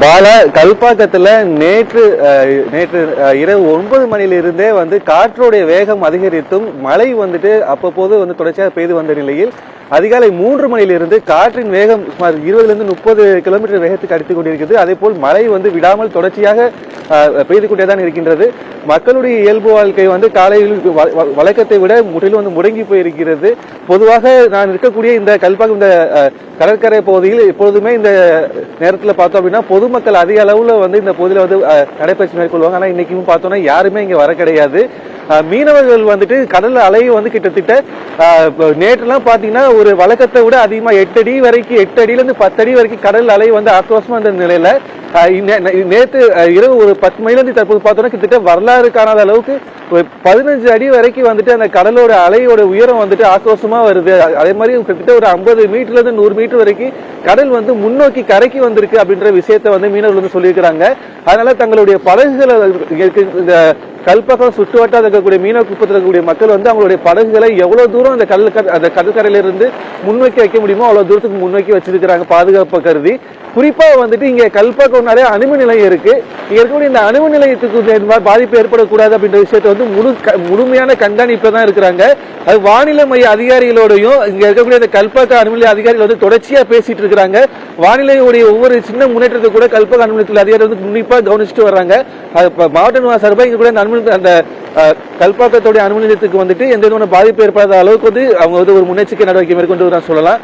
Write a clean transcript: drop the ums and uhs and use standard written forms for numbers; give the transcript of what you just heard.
பாலா கல்பாக்கத்துல நேற்று நேற்று இரவு 9 மணியிலிருந்தே காற்றுடைய வேகம் அதிகரித்தும் மழை அப்பப்போது தொடர்ச்சியாக பெய்து வந்த நிலையில் அதிகாலை 3 மணியிலிருந்து காற்றின் வேகம் சுமார் 20 30 கிலோமீட்டர் வேகத்துக்கு அடித்துக் கொண்டிருக்கிறது. அதே போல் மழை விடாமல் தொடர்ச்சியாக பெய்து கொண்டேதான் இருக்கின்றது. மக்களுடைய இயல்பு வாழ்க்கை காலையில் வழக்கத்தை விட முற்றிலும் முடங்கி போயிருக்கிறது. பொதுவாக நான் இருக்கக்கூடிய இந்த கல்பாக்கம் இந்த கடற்கரை பகுதியில் எப்பொழுதுமே இந்த நேரத்தில் பார்த்தோம் அப்படின்னா பொதுமக்கள் அதிக அளவுல இந்த பகுதியில் நடைபயிற்சி மேற்கொள்வாங்க. ஆனா இன்னைக்கும் பார்த்தோம்னா யாருமே இங்க வர கிடையாது. மீனவர்கள் கடல் அலை கிட்டத்தட்ட நேற்றுலாம் பாத்தீங்கன்னா ஒரு வழக்கத்தை விட அதிகமா 8 அடி வரைக்கும் 8 அடியில இருந்து 10 அடி வரைக்கும் கடல் அலை ஆக்ரோஷமா இருந்த நிலையில நேற்று இரவு ஒரு 10 மணிலிருந்து தற்போது பார்த்தோம்னா கிட்டத்தட்ட வரலாறு காணாத அளவுக்கு 15 அடி வரைக்கும் அந்த கடலோட அலையோட உயரம் ஆக்ரோஷமா வருது. அதே மாதிரி கிட்டத்தட்ட ஒரு 50 மீட்டர்ல இருந்து 100 மீட்டர் வரைக்கும் கடல் முன்னோக்கி கரைக்கு வந்திருக்கு அப்படின்ற விஷயத்த மீனவர்கள் சொல்லியிருக்கிறாங்க. அதனால தங்களுடைய படகுகளை கல்பாக்கம் சுற்று வட்டார இருக்கக்கூடிய மீனவ குப்பத்தில் இருக்கக்கூடிய மக்கள் அவங்களுடைய படகுகளை எவ்வளவு தூரம் அந்த கடற்கரையில இருந்து முன்வைக்க வைக்க முடியுமோ அவ்வளவு தூரத்துக்கு முன்வைக்கி வச்சிருக்கிறாங்க பாதுகாப்பு கருதி. குறிப்பா இங்க கல்பாக்கம்னாலே அணுமின் நிலையம் இருக்கு. இங்க இருக்கக்கூடிய இந்த அணுமின் நிலையத்துக்கு பாதிப்பு ஏற்படக்கூடாது அப்படின்ற விஷயத்த முழுமையான கண்காணிப்பு தான் இருக்கிறாங்க. அது வானிலை மைய அதிகாரிகளோடையும் இங்க இருக்கக்கூடிய இந்த கல்பாக்க அணுமின் நிலைய அதிகாரிகள் தொடர்ச்சியா பேசிட்டு இருக்கிறாங்க. வானிலையுடைய ஒவ்வொரு சின்ன முன்னேற்றத்தை கூட கல்பாக்க அணுமின் நிலைய அதிகாரி உன்னிப்பா கவனிச்சுட்டு வர்றாங்க. மாவட்ட நிர்வாக சார்பாக இங்க கூட அந்த கல்பாக்கத்துடைய அணுமின் நிலையத்துக்கு எந்த விதமான பாதிப்பு ஏற்படாத அளவுக்கு அவங்க ஒரு முன்னெச்சரிக்கை நடவடிக்கை மேற்கொண்டு சொல்லலாம்.